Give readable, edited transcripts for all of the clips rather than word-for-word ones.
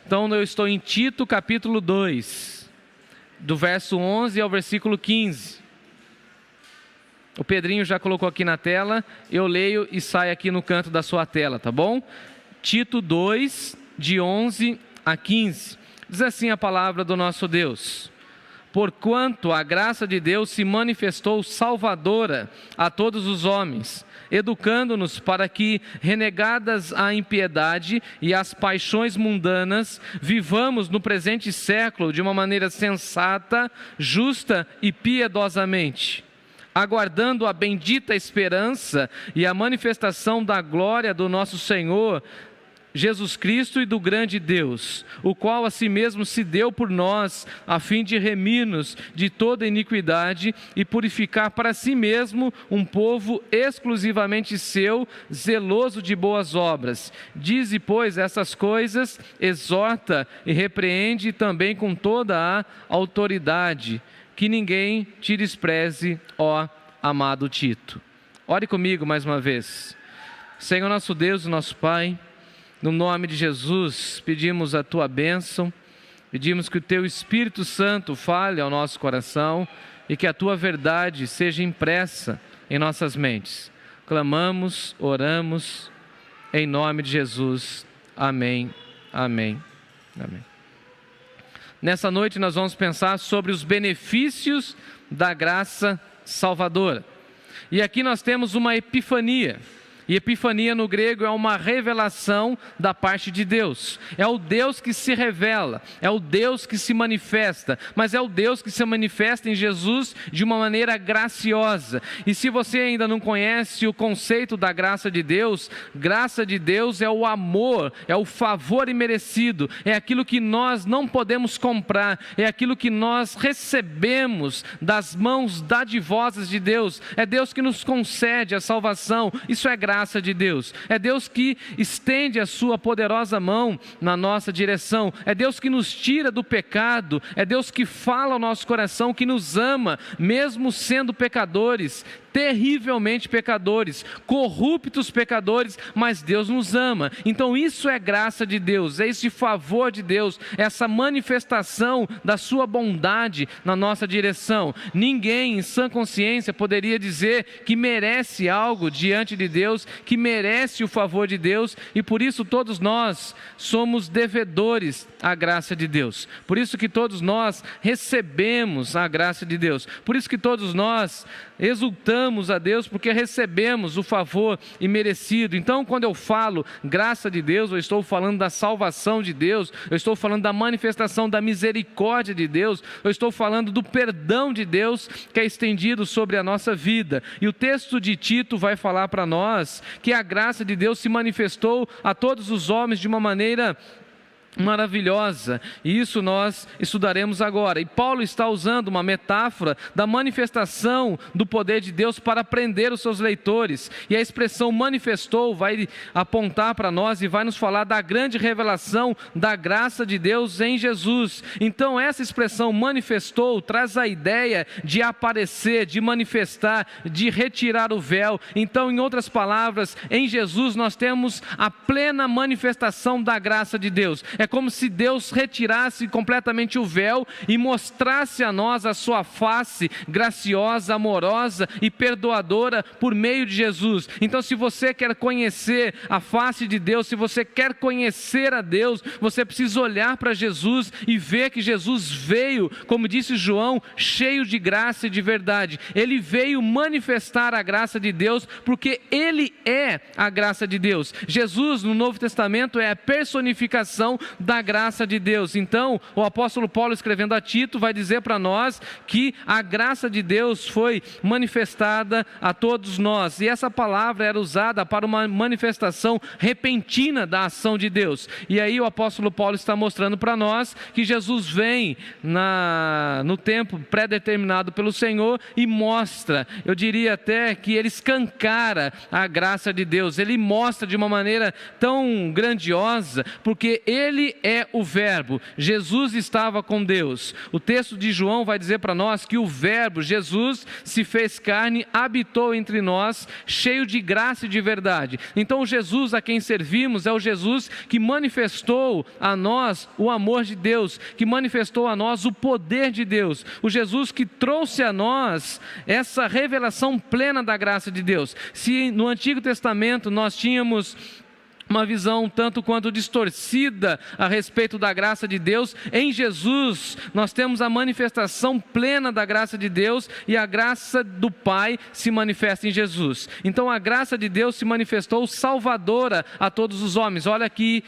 Então eu estou em Tito capítulo 2, do verso 11 ao versículo 15. O Pedrinho já colocou aqui na tela, eu leio e sai aqui no canto da sua tela, tá bom? Tito 2, de 11 a 15. Diz assim a palavra do nosso Deus: porquanto a graça de Deus se manifestou salvadora a todos os homens, educando-nos para que, renegadas a impiedade e as paixões mundanas, vivamos no presente século de uma maneira sensata, justa e piedosamente, aguardando a bendita esperança e a manifestação da glória do nosso Senhor Jesus Cristo e do grande Deus, o qual a si mesmo se deu por nós, a fim de remir-nos de toda iniquidade e purificar para si mesmo um povo exclusivamente seu, zeloso de boas obras. Dize, pois, essas coisas, exorta e repreende também com toda a autoridade. Que ninguém te despreze, ó amado Tito. Ore comigo mais uma vez. Senhor nosso Deus e nosso Pai, no nome de Jesus, pedimos a Tua bênção, pedimos que o Teu Espírito Santo fale ao nosso coração e que a Tua verdade seja impressa em nossas mentes. Clamamos, oramos, em nome de Jesus. Amém, amém, amém. Nessa noite nós vamos pensar sobre os benefícios da graça salvadora. E aqui nós temos uma epifania. E epifania no grego é uma revelação da parte de Deus. É o Deus que se revela, é o Deus que se manifesta, mas é o Deus que se manifesta em Jesus de uma maneira graciosa. E se você ainda não conhece o conceito da graça de Deus é o amor, é o favor imerecido, é aquilo que nós não podemos comprar, é aquilo que nós recebemos das mãos dadivosas de Deus. É Deus que nos concede a salvação, isso é graça de Deus. É Deus que estende a sua poderosa mão na nossa direção. É Deus que nos tira do pecado. É Deus que fala ao nosso coração, que nos ama, mesmo sendo pecadores, terrivelmente pecadores, corruptos pecadores, mas Deus nos ama. Então isso é graça de Deus, é esse favor de Deus, essa manifestação da sua bondade na nossa direção. Ninguém em sã consciência poderia dizer que merece algo diante de Deus, que merece o favor de Deus, e por isso todos nós somos devedores à graça de Deus. Por isso que todos nós recebemos a graça de Deus. Por isso que todos nós exultamos a Deus porque recebemos o favor imerecido. Então, quando eu falo graça de Deus, eu estou falando da salvação de Deus, eu estou falando da manifestação da misericórdia de Deus, eu estou falando do perdão de Deus que é estendido sobre a nossa vida. E o texto de Tito vai falar para nós que a graça de Deus se manifestou a todos os homens de uma maneira maravilhosa, e isso nós estudaremos agora. E Paulo está usando uma metáfora da manifestação do poder de Deus para prender os seus leitores, e a expressão manifestou vai apontar para nós e vai nos falar da grande revelação da graça de Deus em Jesus. Então essa expressão manifestou traz a ideia de aparecer, de manifestar, de retirar o véu. Então, em outras palavras, em Jesus nós temos a plena manifestação da graça de Deus. É como se Deus retirasse completamente o véu e mostrasse a nós a sua face graciosa, amorosa e perdoadora por meio de Jesus. Então, se você quer conhecer a face de Deus, se você quer conhecer a Deus, você precisa olhar para Jesus e ver que Jesus veio, como disse João, cheio de graça e de verdade. Ele veio manifestar a graça de Deus porque Ele é a graça de Deus. Jesus, no Novo Testamento, é a personificação da graça de Deus. Então, o apóstolo Paulo, escrevendo a Tito, vai dizer para nós que a graça de Deus foi manifestada a todos nós. E essa palavra era usada para uma manifestação repentina da ação de Deus. E aí o apóstolo Paulo está mostrando para nós que Jesus vem no tempo pré-determinado pelo Senhor e mostra, eu diria até que ele escancara a graça de Deus. Ele mostra de uma maneira tão grandiosa, porque Ele Ele é o Verbo. Jesus estava com Deus. O texto de João vai dizer para nós que o Verbo, Jesus, se fez carne, habitou entre nós, cheio de graça e de verdade. Então o Jesus a quem servimos é o Jesus que manifestou a nós o amor de Deus, que manifestou a nós o poder de Deus. O Jesus que trouxe a nós essa revelação plena da graça de Deus. Se no Antigo Testamento nós tínhamos uma visão tanto quanto distorcida a respeito da graça de Deus, em Jesus nós temos a manifestação plena da graça de Deus, e a graça do Pai se manifesta em Jesus. Então a graça de Deus se manifestou salvadora a todos os homens. Olha aqui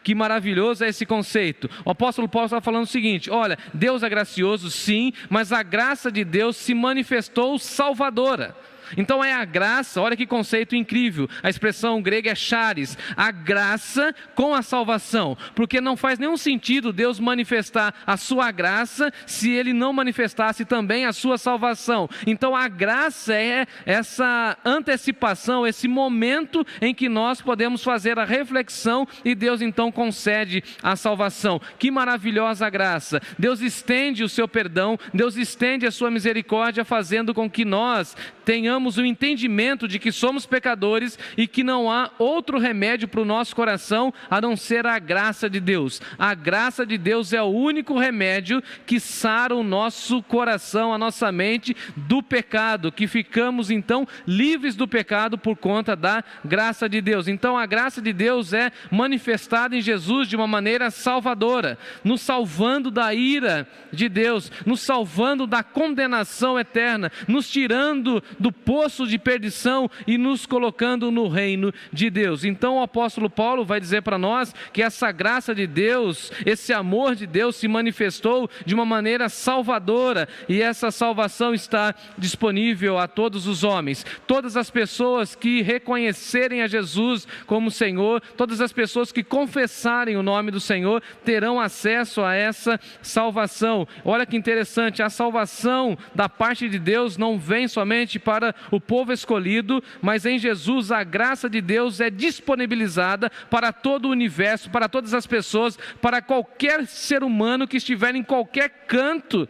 que maravilhoso é esse conceito. O apóstolo Paulo está falando o seguinte: olha, Deus é gracioso sim, mas a graça de Deus se manifestou salvadora. Então é a graça, olha que conceito incrível, a expressão grega é charis, a graça com a salvação, porque não faz nenhum sentido Deus manifestar a sua graça se Ele não manifestasse também a sua salvação. Então a graça é essa antecipação, esse momento em que nós podemos fazer a reflexão e Deus então concede a salvação. Que maravilhosa graça! Deus estende o seu perdão, Deus estende a sua misericórdia, fazendo com que nós tenhamos o entendimento de que somos pecadores e que não há outro remédio para o nosso coração a não ser a graça de Deus. A graça de Deus é o único remédio que sara o nosso coração, a nossa mente do pecado, que ficamos então livres do pecado por conta da graça de Deus. Então a graça de Deus é manifestada em Jesus de uma maneira salvadora, nos salvando da ira de Deus, nos salvando da condenação eterna, nos tirando do poço de perdição e nos colocando no reino de Deus. Então o apóstolo Paulo vai dizer para nós que essa graça de Deus, esse amor de Deus se manifestou de uma maneira salvadora, e essa salvação está disponível a todos os homens. Todas as pessoas que reconhecerem a Jesus como Senhor, todas as pessoas que confessarem o nome do Senhor, terão acesso a essa salvação. Olha que interessante, a salvação da parte de Deus não vem somente para o povo escolhido, mas em Jesus a graça de Deus é disponibilizada para todo o universo, para todas as pessoas, para qualquer ser humano que estiver em qualquer canto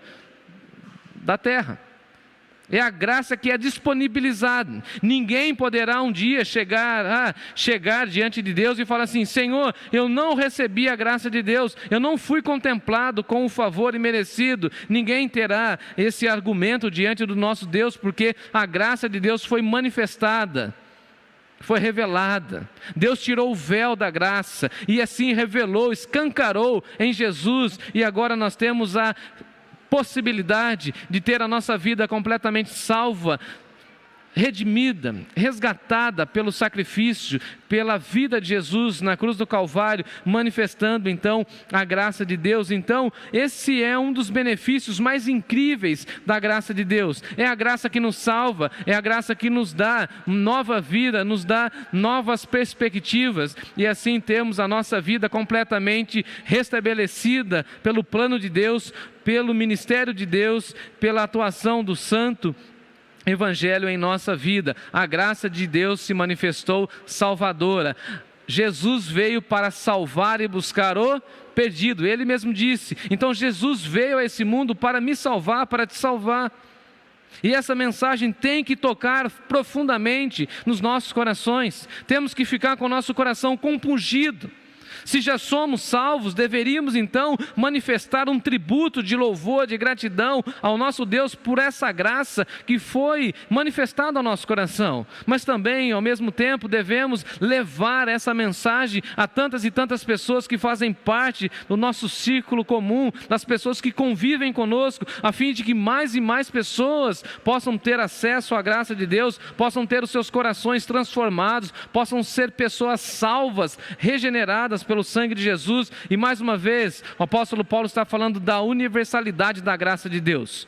da terra. É a graça que é disponibilizada. Ninguém poderá um dia chegar diante de Deus e falar assim: Senhor, eu não recebi a graça de Deus, eu não fui contemplado com o favor imerecido. Ninguém terá esse argumento diante do nosso Deus, porque a graça de Deus foi manifestada, foi revelada. Deus tirou o véu da graça e assim revelou, escancarou em Jesus, e agora nós temos a possibilidade de ter a nossa vida completamente salva, redimida, resgatada pelo sacrifício, pela vida de Jesus na cruz do Calvário, manifestando então a graça de Deus. Então esse é um dos benefícios mais incríveis da graça de Deus. É a graça que nos salva, é a graça que nos dá nova vida, nos dá novas perspectivas, e assim temos a nossa vida completamente restabelecida pelo plano de Deus, pelo ministério de Deus, pela atuação do Santo Evangelho em nossa vida. A graça de Deus se manifestou salvadora. Jesus veio para salvar e buscar o perdido. Ele mesmo disse. Então Jesus veio a esse mundo para me salvar, para te salvar. E essa mensagem tem que tocar profundamente nos nossos corações. Temos que ficar com o nosso coração compungido. Se já somos salvos, deveríamos então manifestar um tributo de louvor, de gratidão ao nosso Deus por essa graça que foi manifestada ao nosso coração. Mas também, ao mesmo tempo, devemos levar essa mensagem a tantas e tantas pessoas que fazem parte do nosso círculo comum, das pessoas que convivem conosco, a fim de que mais e mais pessoas possam ter acesso à graça de Deus, possam ter os seus corações transformados, possam ser pessoas salvas, regeneradas pelo sangue de Jesus. E mais uma vez, o apóstolo Paulo está falando da universalidade da graça de Deus.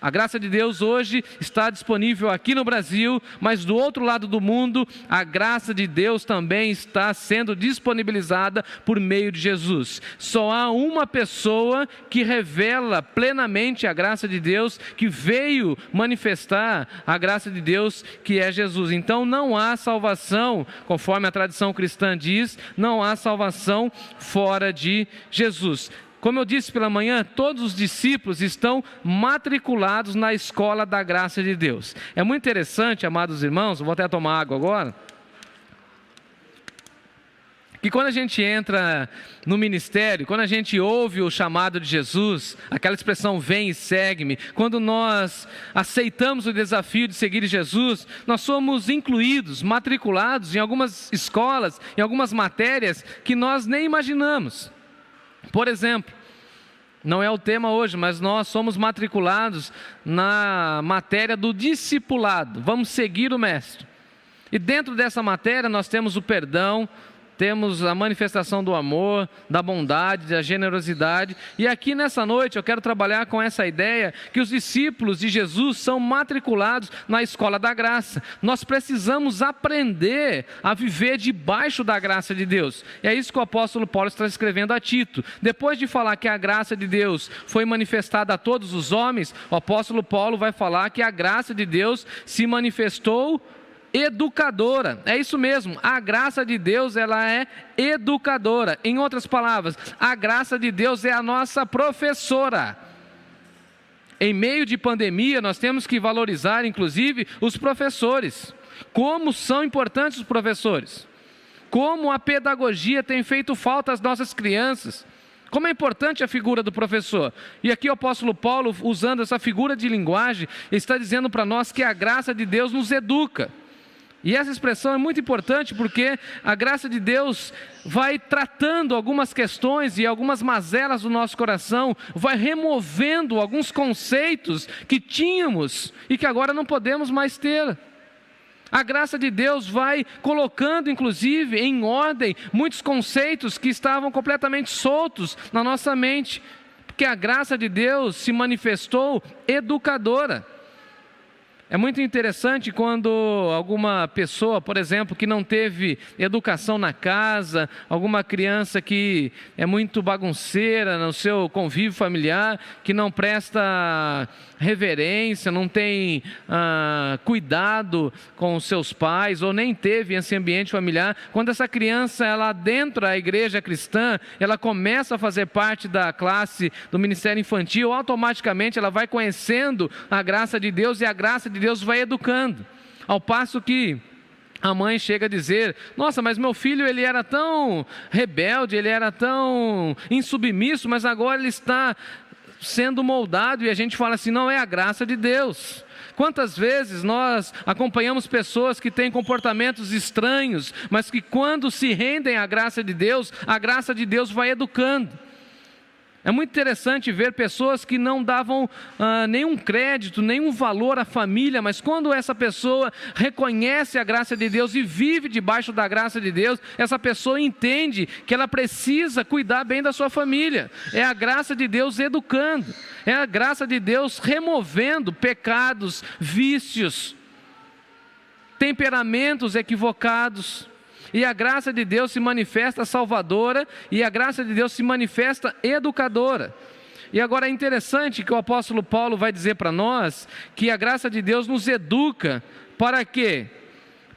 A graça de Deus hoje está disponível aqui no Brasil, mas do outro lado do mundo, a graça de Deus também está sendo disponibilizada por meio de Jesus. Só há uma pessoa que revela plenamente a graça de Deus, que veio manifestar a graça de Deus, que é Jesus. Então não há salvação, conforme a tradição cristã diz, não há salvação fora de Jesus. Como eu disse pela manhã, todos os discípulos estão matriculados na escola da graça de Deus. É muito interessante, amados irmãos, vou até tomar água agora, que quando a gente entra no ministério, quando a gente ouve o chamado de Jesus, aquela expressão vem e segue-me, quando nós aceitamos o desafio de seguir Jesus, nós somos incluídos, matriculados em algumas escolas, em algumas matérias que nós nem imaginamos. Por exemplo, não é o tema hoje, mas nós somos matriculados na matéria do discipulado. Vamos seguir o Mestre. E dentro dessa matéria nós temos o perdão, temos a manifestação do amor, da bondade, da generosidade. E aqui nessa noite eu quero trabalhar com essa ideia que os discípulos de Jesus são matriculados na escola da graça. Nós precisamos aprender a viver debaixo da graça de Deus. E é isso que o apóstolo Paulo está escrevendo a Tito. Depois de falar que a graça de Deus foi manifestada a todos os homens, o apóstolo Paulo vai falar que a graça de Deus se manifestou educadora. É isso mesmo, a graça de Deus, ela é educadora. Em outras palavras, a graça de Deus é a nossa professora. Em meio de pandemia, nós temos que valorizar, inclusive, os professores. Como são importantes os professores. Como a pedagogia tem feito falta às nossas crianças. Como é importante a figura do professor. E aqui o apóstolo Paulo, usando essa figura de linguagem, está dizendo para nós que a graça de Deus nos educa. E essa expressão é muito importante porque a graça de Deus vai tratando algumas questões e algumas mazelas do nosso coração, vai removendo alguns conceitos que tínhamos e que agora não podemos mais ter. A graça de Deus vai colocando, inclusive, em ordem, muitos conceitos que estavam completamente soltos na nossa mente, porque a graça de Deus se manifestou educadora. É muito interessante quando alguma pessoa, por exemplo, que não teve educação na casa, alguma criança que é muito bagunceira no seu convívio familiar, que não presta reverência, não tem cuidado com os seus pais, ou nem teve esse ambiente familiar, quando essa criança, ela adentra a igreja cristã, ela começa a fazer parte da classe do ministério infantil, automaticamente ela vai conhecendo a graça de Deus, e a graça de Deus vai educando, ao passo que a mãe chega a dizer: nossa, mas meu filho, ele era tão rebelde, ele era tão insubmisso, mas agora ele está sendo moldado, e a gente fala assim, não, é a graça de Deus. Quantas vezes nós acompanhamos pessoas que têm comportamentos estranhos, mas que quando se rendem à graça de Deus, a graça de Deus vai educando. É muito interessante ver pessoas que não davam nenhum crédito, nenhum valor à família, mas quando essa pessoa reconhece a graça de Deus e vive debaixo da graça de Deus, essa pessoa entende que ela precisa cuidar bem da sua família. É a graça de Deus educando, é a graça de Deus removendo pecados, vícios, temperamentos equivocados. E a graça de Deus se manifesta salvadora, e a graça de Deus se manifesta educadora. E agora é interessante que o apóstolo Paulo vai dizer para nós que a graça de Deus nos educa para quê?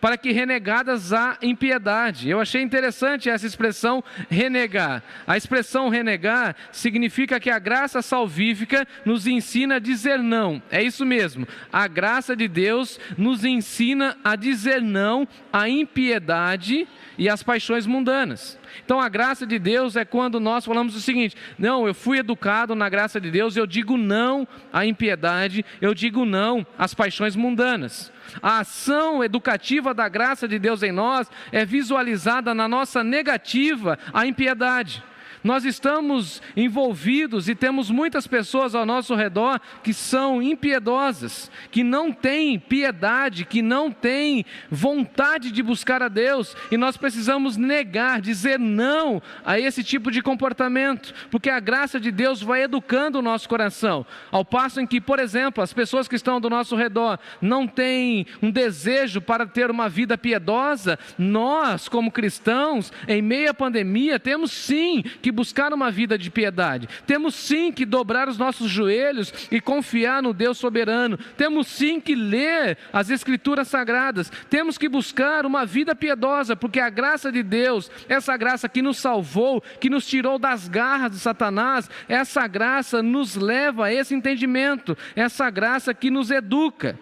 Para que renegadas a impiedade. Eu achei interessante essa expressão renegar. A expressão renegar significa que a graça salvífica nos ensina a dizer não. É isso mesmo. A graça de Deus nos ensina a dizer não à impiedade e às paixões mundanas. Então a graça de Deus é quando nós falamos o seguinte: não, eu fui educado na graça de Deus, eu digo não à impiedade, eu digo não às paixões mundanas. A ação educativa da graça de Deus em nós é visualizada na nossa negativa à impiedade. Nós estamos envolvidos e temos muitas pessoas ao nosso redor que são impiedosas, que não têm piedade, que não têm vontade de buscar a Deus, e nós precisamos negar, dizer não a esse tipo de comportamento, porque a graça de Deus vai educando o nosso coração, ao passo em que, por exemplo, as pessoas que estão do nosso redor não têm um desejo para ter uma vida piedosa. Nós, como cristãos, em meio à pandemia, temos sim que buscar uma vida de piedade, temos sim que dobrar os nossos joelhos e confiar no Deus soberano, temos sim que ler as Escrituras Sagradas, temos que buscar uma vida piedosa, porque a graça de Deus, essa graça que nos salvou, que nos tirou das garras de Satanás, essa graça nos leva a esse entendimento, essa graça que nos educa.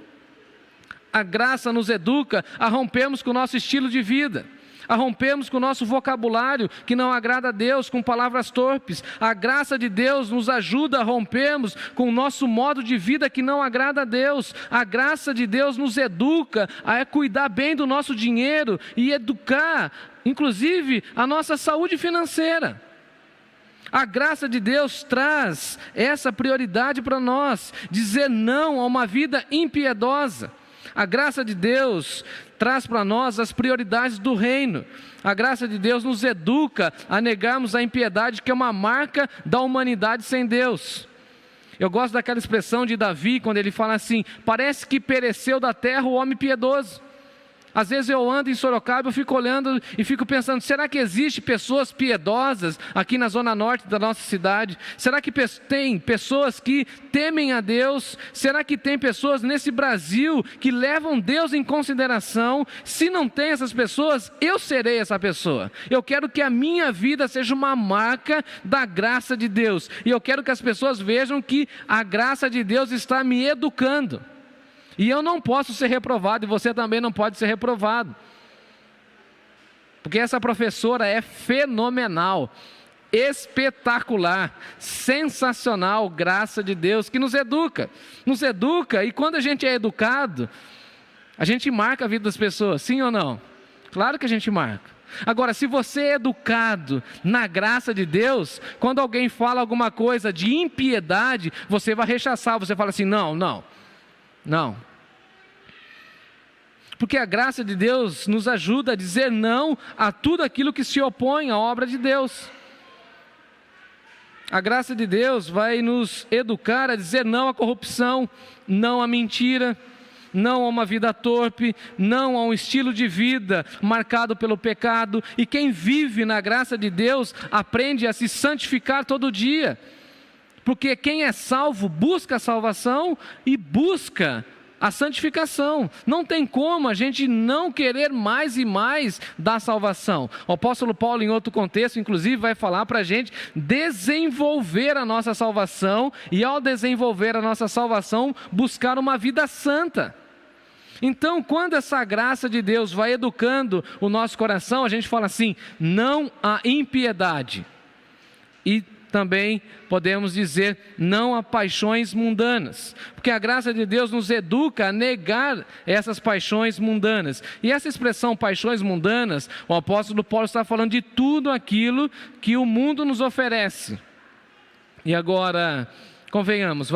A graça nos educa a rompermos com o nosso estilo de vida, a rompermos com o nosso vocabulário que não agrada a Deus, com palavras torpes. A graça de Deus nos ajuda a rompermos com o nosso modo de vida que não agrada a Deus. A graça de Deus nos educa a cuidar bem do nosso dinheiro e educar, inclusive, a nossa saúde financeira. A graça de Deus traz essa prioridade para nós, dizer não a uma vida impiedosa. A graça de Deus traz para nós as prioridades do reino. A graça de Deus nos educa a negarmos a impiedade, que é uma marca da humanidade sem Deus. Eu gosto daquela expressão de Davi, quando ele fala assim: parece que pereceu da terra o homem piedoso. Às vezes eu ando em Sorocaba, eu fico olhando e fico pensando, será que existe pessoas piedosas aqui na zona norte da nossa cidade? Será que tem pessoas que temem a Deus? Será que tem pessoas nesse Brasil que levam Deus em consideração? Se não tem essas pessoas, eu serei essa pessoa. Eu quero que a minha vida seja uma marca da graça de Deus. E eu quero que as pessoas vejam que a graça de Deus está me educando. E eu não posso ser reprovado, e você também não pode ser reprovado. Porque essa professora é fenomenal, espetacular, sensacional, graça de Deus, que nos educa, e quando a gente é educado, a gente marca a vida das pessoas, sim ou não? Claro que a gente marca. Agora, se você é educado na graça de Deus, quando alguém fala alguma coisa de impiedade, você vai rechaçar, você fala assim, não. Porque a graça de Deus nos ajuda a dizer não a tudo aquilo que se opõe à obra de Deus. A graça de Deus vai nos educar a dizer não à corrupção, não à mentira, não a uma vida torpe, não a um estilo de vida marcado pelo pecado. E quem vive na graça de Deus aprende a se santificar todo dia. Porque quem é salvo busca a salvação e busca a santificação. Não tem como a gente não querer mais e mais da salvação. O apóstolo Paulo, em outro contexto, inclusive, vai falar para a gente desenvolver a nossa salvação, e ao desenvolver a nossa salvação, buscar uma vida santa. Então, quando essa graça de Deus vai educando o nosso coração, a gente fala assim, não há impiedade. E também podemos dizer não a paixões mundanas, porque a graça de Deus nos educa a negar essas paixões mundanas. E essa expressão paixões mundanas, o apóstolo Paulo está falando de tudo aquilo que o mundo nos oferece. E agora, convenhamos,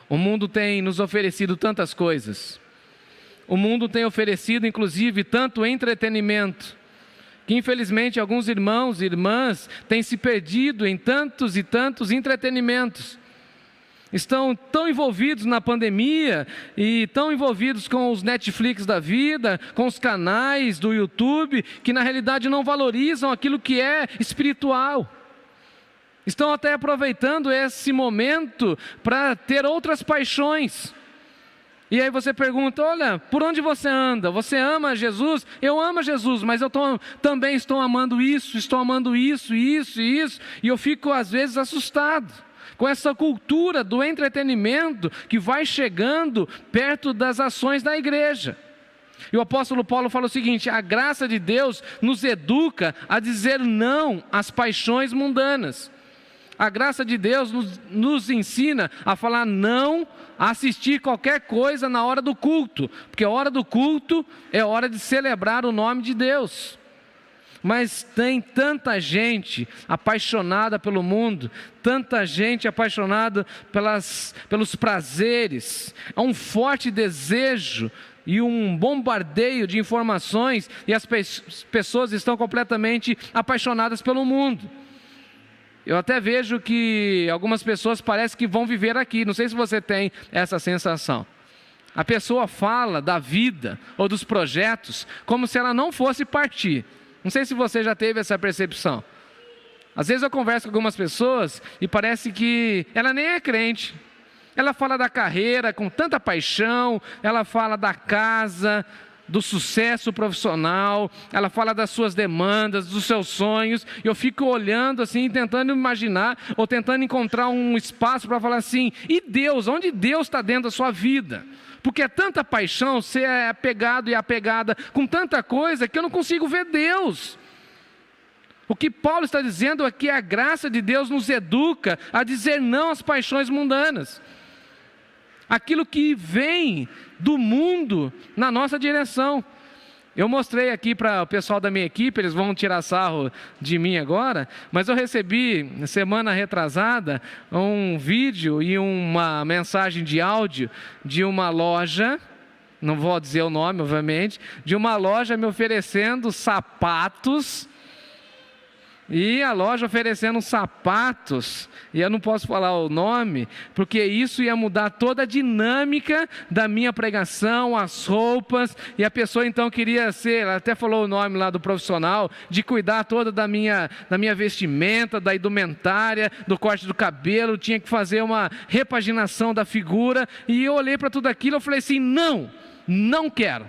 o mundo tem nos oferecido tantas coisas. O mundo tem oferecido inclusive tanto entretenimento, que infelizmente alguns irmãos e irmãs têm se perdido em tantos e tantos entretenimentos. Estão tão envolvidos na pandemia e tão envolvidos com os Netflix da vida, com os canais do YouTube, que na realidade não valorizam aquilo que é espiritual. Estão até aproveitando esse momento para ter outras paixões. E aí você pergunta, olha, por onde você anda? Você ama Jesus? Eu amo Jesus, mas eu também estou amando isso, e eu fico às vezes assustado com essa cultura do entretenimento que vai chegando perto das ações da igreja. E o apóstolo Paulo fala o seguinte, a graça de Deus nos educa a dizer não às paixões mundanas. A graça de Deus nos ensina a falar não a assistir qualquer coisa na hora do culto, porque a hora do culto é hora de celebrar o nome de Deus. Mas tem tanta gente apaixonada pelo mundo, tanta gente apaixonada pelos prazeres, há um forte desejo e um bombardeio de informações, e as pessoas estão completamente apaixonadas pelo mundo. Eu até vejo que algumas pessoas parecem que vão viver aqui, não sei se você tem essa sensação. A pessoa fala da vida ou dos projetos como se ela não fosse partir. Não sei se você já teve essa percepção. Às vezes eu converso com algumas pessoas e parece que ela nem é crente. Ela fala da carreira com tanta paixão, ela fala da casa, do sucesso profissional, ela fala das suas demandas, dos seus sonhos, e eu fico olhando assim, tentando imaginar, ou tentando encontrar um espaço para falar assim, e Deus, onde Deus está dentro da sua vida? Porque é tanta paixão, você é apegado e apegada com tanta coisa, que eu não consigo ver Deus. O que Paulo está dizendo é que a graça de Deus nos educa a dizer não às paixões mundanas. Aquilo que vem do mundo na nossa direção. Eu mostrei aqui para o pessoal da minha equipe, eles vão tirar sarro de mim agora, mas eu recebi, semana retrasada, um vídeo e uma mensagem de áudio de uma loja, não vou dizer o nome, obviamente, de uma loja me oferecendo sapatos. E a loja oferecendo sapatos, e eu não posso falar o nome, porque isso ia mudar toda a dinâmica da minha pregação, as roupas, e a pessoa então queria ser, ela até falou o nome lá do profissional, de cuidar toda da minha vestimenta, da indumentária, do corte do cabelo, tinha que fazer uma repaginação da figura, e eu olhei para tudo aquilo e falei assim, não quero.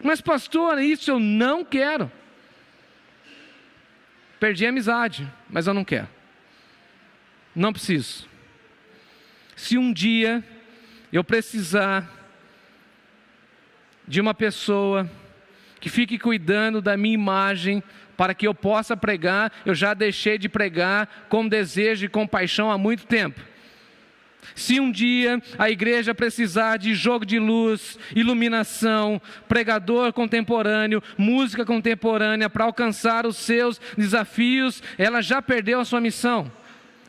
Mas pastor, isso eu não quero. Perdi a amizade, mas eu não quero. Não preciso. Se um dia eu precisar de uma pessoa que fique cuidando da minha imagem para que eu possa pregar, eu já deixei de pregar com desejo e com paixão há muito tempo. Se um dia a igreja precisar de jogo de luz, iluminação, pregador contemporâneo, música contemporânea para alcançar os seus desafios, ela já perdeu a sua missão.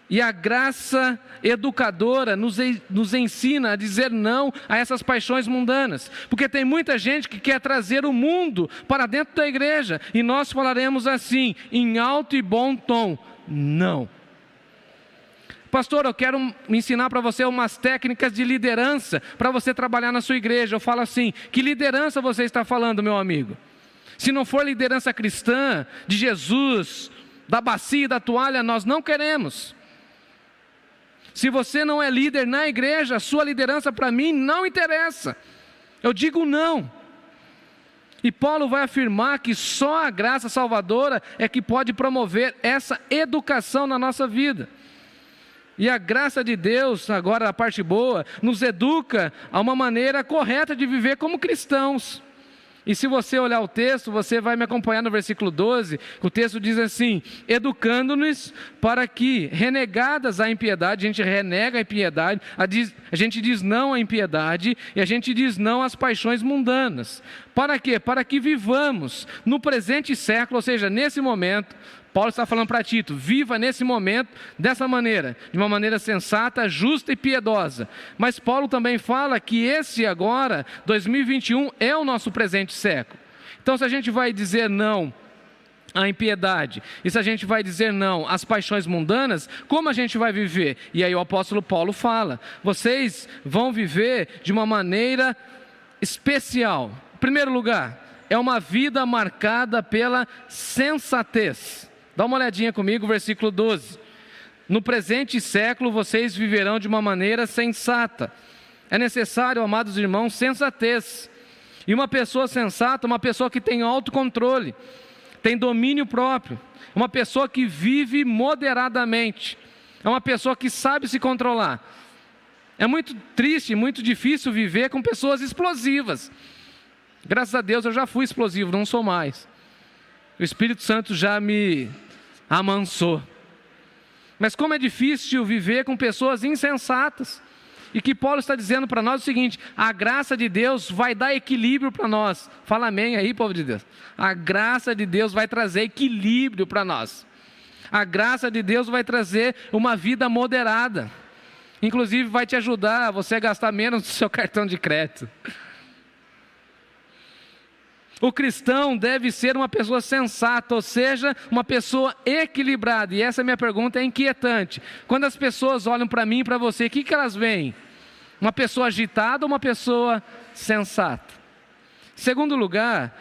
E a graça educadora nos ensina a dizer não a essas paixões mundanas. Porque tem muita gente que quer trazer o mundo para dentro da igreja. E nós falaremos assim, em alto e bom tom, não. Pastor, eu quero ensinar para você umas técnicas de liderança para você trabalhar na sua igreja. Eu falo assim, que liderança você está falando, meu amigo? Se não for liderança cristã, de Jesus, da bacia e da toalha, nós não queremos. Se você não é líder na igreja, a sua liderança para mim não interessa. Eu digo não. E Paulo vai afirmar que só a graça salvadora é que pode promover essa educação na nossa vida. E a graça de Deus, agora a parte boa, nos educa a uma maneira correta de viver como cristãos. E se você olhar o texto, você vai me acompanhar no versículo 12, o texto diz assim, educando-nos para que, renegadas a impiedade, a gente renega a impiedade, a gente diz não à impiedade, e a gente diz não às paixões mundanas. Para quê? Para que vivamos no presente século, ou seja, nesse momento. Paulo está falando para Tito, viva nesse momento dessa maneira, de uma maneira sensata, justa e piedosa. Mas Paulo também fala que esse agora, 2021, é o nosso presente século. Então se a gente vai dizer não à impiedade, e se a gente vai dizer não às paixões mundanas, como a gente vai viver? E aí o apóstolo Paulo fala, vocês vão viver de uma maneira especial. Em primeiro lugar, é uma vida marcada pela sensatez. Dá uma olhadinha comigo, versículo 12. No presente século, vocês viverão de uma maneira sensata. É necessário, amados irmãos, sensatez. E uma pessoa sensata, uma pessoa que tem autocontrole, tem domínio próprio, uma pessoa que vive moderadamente, é uma pessoa que sabe se controlar. É muito triste, muito difícil viver com pessoas explosivas. Graças a Deus eu já fui explosivo, não sou mais. O Espírito Santo já me amansou. Mas como é difícil viver com pessoas insensatas. E que Paulo está dizendo para nós o seguinte: a graça de Deus vai dar equilíbrio para nós. Fala amém aí, povo de Deus. A graça de Deus vai trazer equilíbrio para nós. A graça de Deus vai trazer uma vida moderada. Inclusive vai te ajudar a você gastar menos no seu cartão de crédito. O cristão deve ser uma pessoa sensata, ou seja, uma pessoa equilibrada. E essa minha pergunta é inquietante. Quando as pessoas olham para mim e para você, o que elas veem? Uma pessoa agitada ou uma pessoa sensata? Em segundo lugar,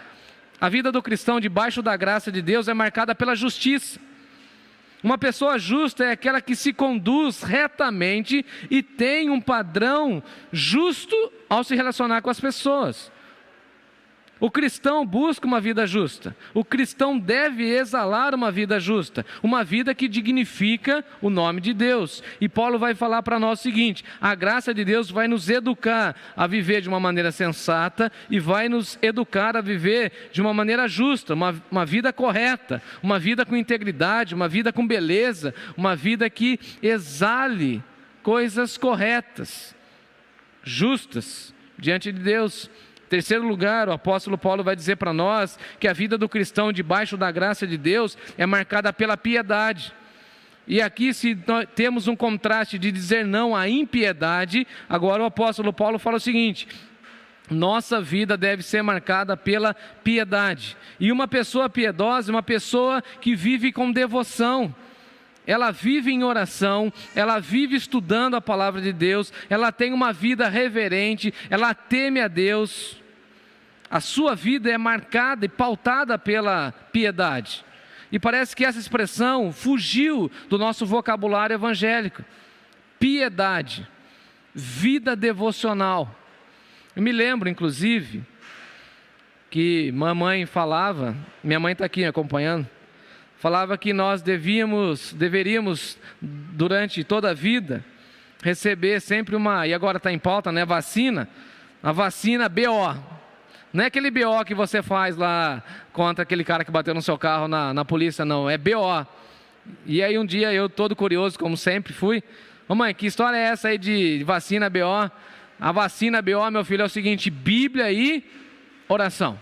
a vida do cristão debaixo da graça de Deus é marcada pela justiça. Uma pessoa justa é aquela que se conduz retamente e tem um padrão justo ao se relacionar com as pessoas. O cristão busca uma vida justa. O cristão deve exalar uma vida justa, uma vida que dignifica o nome de Deus. E Paulo vai falar para nós o seguinte: a graça de Deus vai nos educar a viver de uma maneira sensata e vai nos educar a viver de uma maneira justa, uma vida correta, uma vida com integridade, uma vida com beleza, uma vida que exale coisas corretas, justas diante de Deus. Em terceiro lugar, o apóstolo Paulo vai dizer para nós que a vida do cristão debaixo da graça de Deus é marcada pela piedade. E aqui, se nós temos um contraste de dizer não à impiedade, agora o apóstolo Paulo fala o seguinte: nossa vida deve ser marcada pela piedade. E uma pessoa piedosa é uma pessoa que vive com devoção. Ela vive em oração, ela vive estudando a palavra de Deus, ela tem uma vida reverente, ela teme a Deus. A sua vida é marcada e pautada pela piedade. E parece que essa expressão fugiu do nosso vocabulário evangélico. Piedade, vida devocional. Eu me lembro, inclusive, que mamãe falava, minha mãe está aqui me acompanhando, falava que nós deveríamos, durante toda a vida, receber sempre e agora está em pauta, né, a vacina BO. Não é aquele BO que você faz lá contra aquele cara que bateu no seu carro na polícia, não, é BO. E aí um dia eu, todo curioso, como sempre fui: mamãe, que história é essa aí de vacina BO? A vacina BO, meu filho, é o seguinte: Bíblia e oração.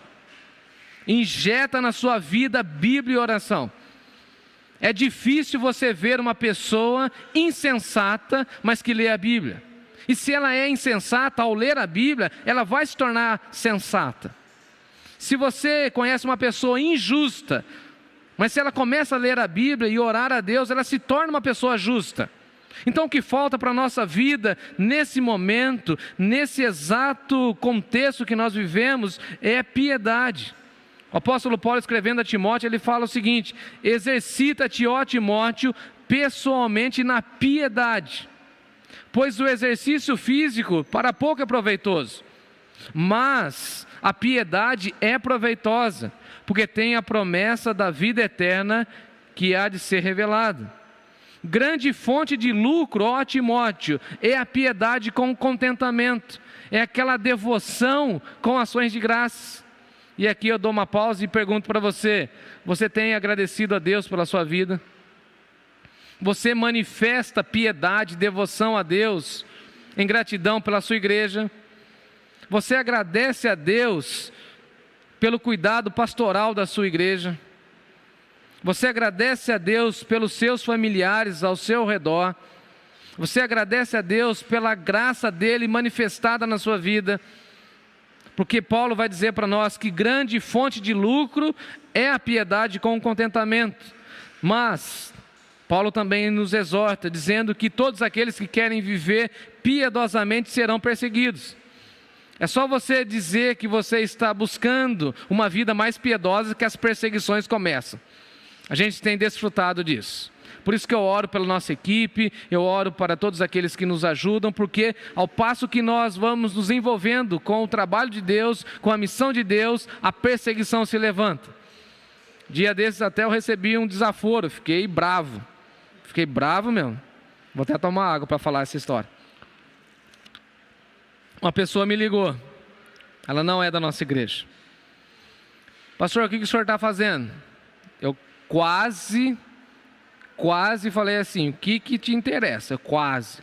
Injeta na sua vida Bíblia e oração. É difícil você ver uma pessoa insensata, mas que lê a Bíblia. E se ela é insensata, ao ler a Bíblia, ela vai se tornar sensata. Se você conhece uma pessoa injusta, mas se ela começa a ler a Bíblia e orar a Deus, ela se torna uma pessoa justa. Então o que falta para a nossa vida, nesse momento, nesse exato contexto que nós vivemos, é piedade. O apóstolo Paulo, escrevendo a Timóteo, ele fala o seguinte: exercita-te, ó Timóteo, pessoalmente na piedade, pois o exercício físico para pouco é proveitoso, mas a piedade é proveitosa, porque tem a promessa da vida eterna que há de ser revelada. Grande fonte de lucro, ó Timóteo, é a piedade com contentamento, é aquela devoção com ações de graça. E aqui eu dou uma pausa e pergunto para você: você tem agradecido a Deus pela sua vida? Você manifesta piedade, devoção a Deus, em gratidão pela sua igreja? Você agradece a Deus pelo cuidado pastoral da sua igreja? Você agradece a Deus pelos seus familiares ao seu redor? Você agradece a Deus pela graça dele manifestada na sua vida? Porque Paulo vai dizer para nós que grande fonte de lucro é a piedade com o contentamento. Mas Paulo também nos exorta, dizendo que todos aqueles que querem viver piedosamente serão perseguidos. É só você dizer que você está buscando uma vida mais piedosa que as perseguições começam. A gente tem desfrutado disso. Por isso que eu oro pela nossa equipe, eu oro para todos aqueles que nos ajudam, porque ao passo que nós vamos nos envolvendo com o trabalho de Deus, com a missão de Deus, a perseguição se levanta. Dia desses até eu recebi um desaforo, fiquei bravo mesmo. Vou até tomar água para falar essa história. Uma pessoa me ligou, ela não é da nossa igreja. Pastor, o que o senhor está fazendo? Eu quase falei assim: o que te interessa? Quase.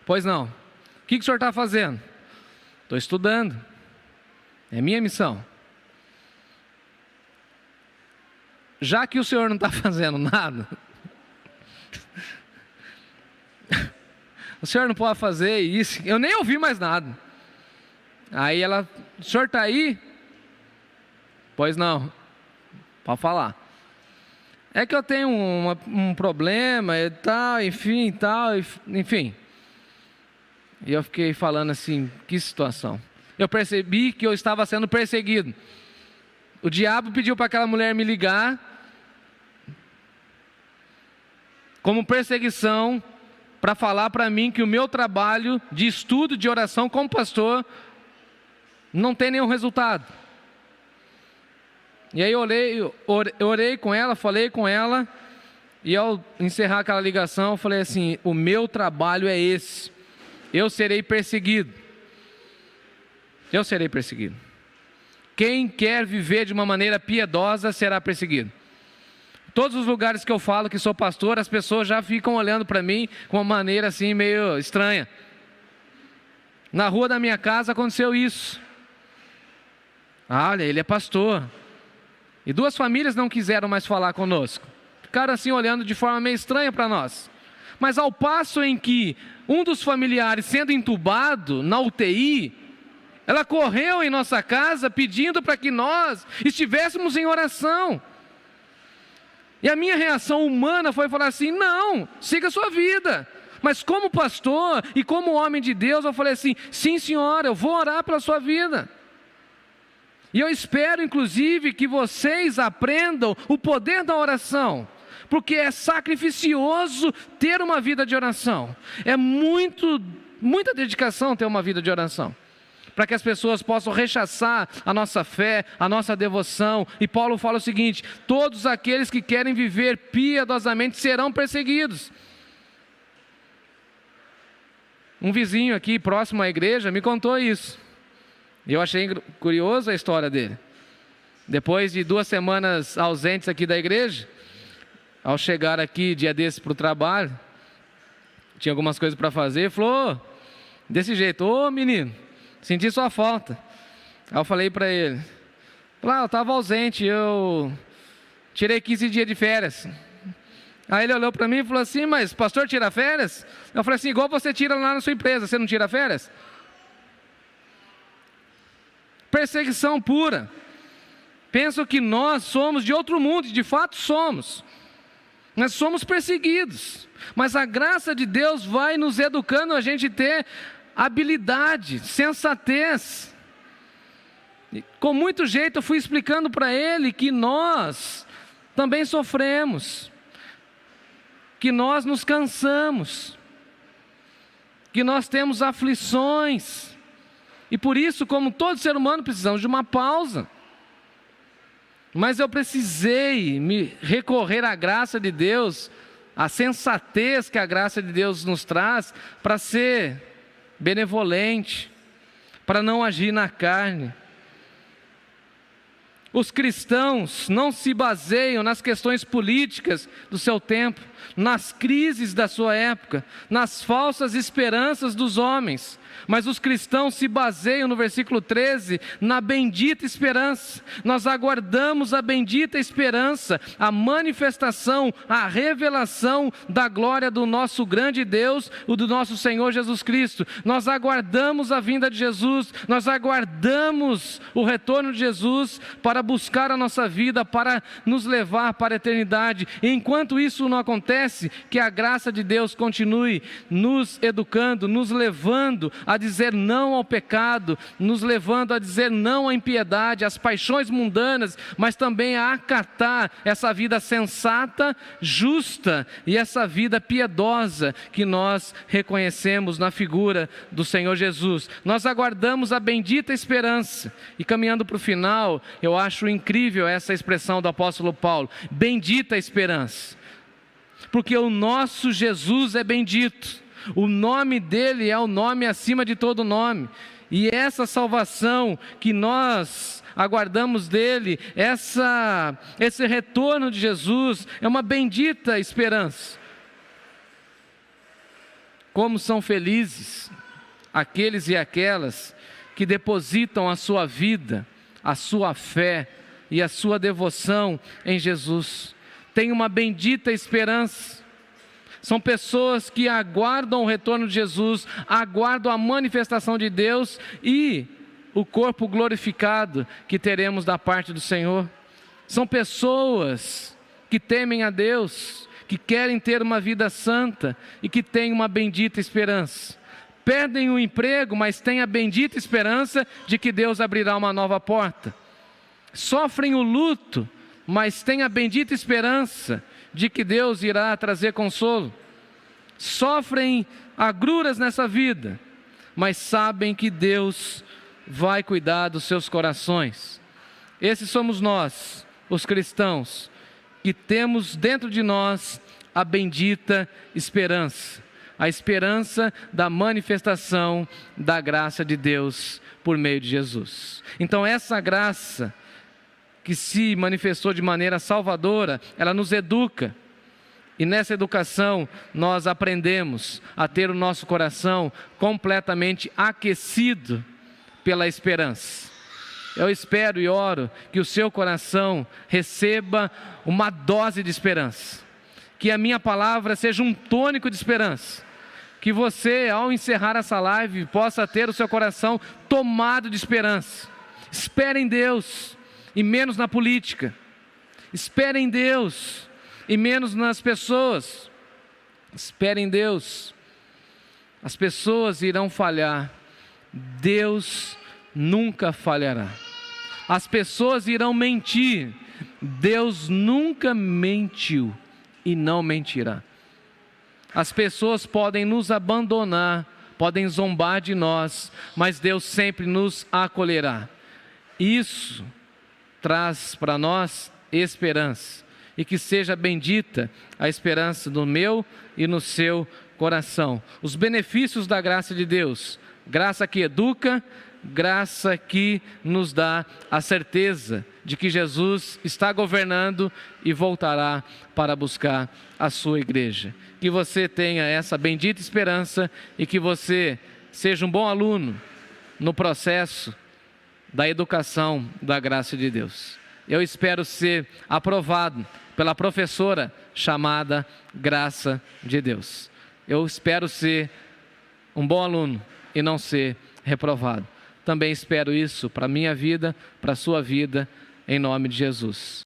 Pois não. O que o senhor está fazendo? Estou estudando. É minha missão. Já que o senhor não está fazendo nada, o senhor não pode fazer isso. Eu nem ouvi mais nada. Aí ela, o senhor está aí? Pois não. Pode falar. É que eu tenho um problema e tal, enfim. E eu fiquei falando assim, que situação. Eu percebi que eu estava sendo perseguido. O diabo pediu para aquela mulher me ligar como perseguição, para falar para mim que o meu trabalho de estudo, de oração como pastor, não tem nenhum resultado. E aí eu orei com ela, falei com ela, e ao encerrar aquela ligação, eu falei assim, o meu trabalho é esse, eu serei perseguido. Eu serei perseguido. Quem quer viver de uma maneira piedosa será perseguido. Todos os lugares que eu falo que sou pastor, as pessoas já ficam olhando para mim com uma maneira assim meio estranha. Na rua da minha casa aconteceu isso. Olha, ele é pastor. E 2 famílias não quiseram mais falar conosco. Ficaram assim olhando de forma meio estranha para nós. Mas ao passo em que um dos familiares sendo entubado na UTI, ela correu em nossa casa pedindo para que nós estivéssemos em oração. E a minha reação humana foi falar assim, não, siga a sua vida. Mas como pastor e como homem de Deus, eu falei assim, sim senhora, eu vou orar pela sua vida. E eu espero inclusive que vocês aprendam o poder da oração. Porque é sacrificioso ter uma vida de oração. É muita dedicação ter uma vida de oração. Para que as pessoas possam rechaçar a nossa fé, a nossa devoção. E Paulo fala o seguinte, todos aqueles que querem viver piedosamente serão perseguidos. Um vizinho aqui próximo à igreja me contou isso. E eu achei curioso a história dele. Depois de 2 semanas ausentes aqui da igreja, ao chegar aqui dia desses para o trabalho, tinha algumas coisas para fazer, falou, desse jeito, ô menino, senti sua falta. Aí eu falei para ele, eu estava ausente, eu tirei 15 dias de férias. Aí ele olhou para mim e falou assim, mas pastor tira férias? Eu falei assim, igual você tira lá na sua empresa, você não tira férias? Perseguição pura. Penso que nós somos de outro mundo, e de fato somos. Nós somos perseguidos. Mas a graça de Deus vai nos educando a gente ter habilidade, sensatez. E com muito jeito eu fui explicando para ele que nós também sofremos, que nós nos cansamos, que nós temos aflições, e por isso, como todo ser humano, precisamos de uma pausa. Mas eu precisei me recorrer à graça de Deus, à sensatez que a graça de Deus nos traz, para ser benevolente, para não agir na carne. Os cristãos não se baseiam nas questões políticas do seu tempo, nas crises da sua época, nas falsas esperanças dos homens, mas os cristãos se baseiam, no versículo 13, na bendita esperança. Nós aguardamos a bendita esperança, a manifestação, a revelação da glória do nosso grande Deus, o do nosso Senhor Jesus Cristo. Nós aguardamos a vinda de Jesus, nós aguardamos o retorno de Jesus para buscar a nossa vida, para nos levar para a eternidade. E enquanto isso não acontece, que a graça de Deus continue nos educando, nos levando a dizer não ao pecado, nos levando a dizer não à impiedade, às paixões mundanas, mas também a acatar essa vida sensata, justa e essa vida piedosa que nós reconhecemos na figura do Senhor Jesus. Nós aguardamos a bendita esperança. E caminhando para o final, eu acho incrível essa expressão do apóstolo Paulo, bendita esperança, porque o nosso Jesus é bendito. O nome dele é o nome acima de todo nome. E essa salvação que nós aguardamos dele, esse retorno de Jesus, é uma bendita esperança. Como são felizes aqueles e aquelas que depositam a sua vida, a sua fé e a sua devoção em Jesus. Tem uma bendita esperança. São pessoas que aguardam o retorno de Jesus, aguardam a manifestação de Deus e o corpo glorificado que teremos da parte do Senhor. São pessoas que temem a Deus, que querem ter uma vida santa e que têm uma bendita esperança. Perdem o emprego, mas têm a bendita esperança de que Deus abrirá uma nova porta. Sofrem o luto, mas têm a bendita esperança de que Deus irá trazer consolo. Sofrem agruras nessa vida, mas sabem que Deus vai cuidar dos seus corações. Esses somos nós, os cristãos, que temos dentro de nós a bendita esperança, a esperança da manifestação da graça de Deus por meio de Jesus. Então essa graça que se manifestou de maneira salvadora, ela nos educa. E nessa educação nós aprendemos a ter o nosso coração completamente aquecido pela esperança. Eu espero e oro que o seu coração receba uma dose de esperança. Que a minha palavra seja um tônico de esperança. Que você, ao encerrar essa live, possa ter o seu coração tomado de esperança. Espere em Deus e menos na política. Espere em Deus e menos nas pessoas. Espere em Deus. As pessoas irão falhar. Deus nunca falhará. As pessoas irão mentir. Deus nunca mentiu e não mentirá. As pessoas podem nos abandonar, podem zombar de nós, mas Deus sempre nos acolherá. Isso traz para nós esperança. E que seja bendita a esperança no meu e no seu coração. Os benefícios da graça de Deus. Graça que educa, graça que nos dá a certeza de que Jesus está governando e voltará para buscar a sua igreja. Que você tenha essa bendita esperança e que você seja um bom aluno no processo da educação da graça de Deus. Eu espero ser aprovado pela professora chamada Graça de Deus. Eu espero ser um bom aluno e não ser reprovado. Também espero isso para a minha vida, para a sua vida, em nome de Jesus.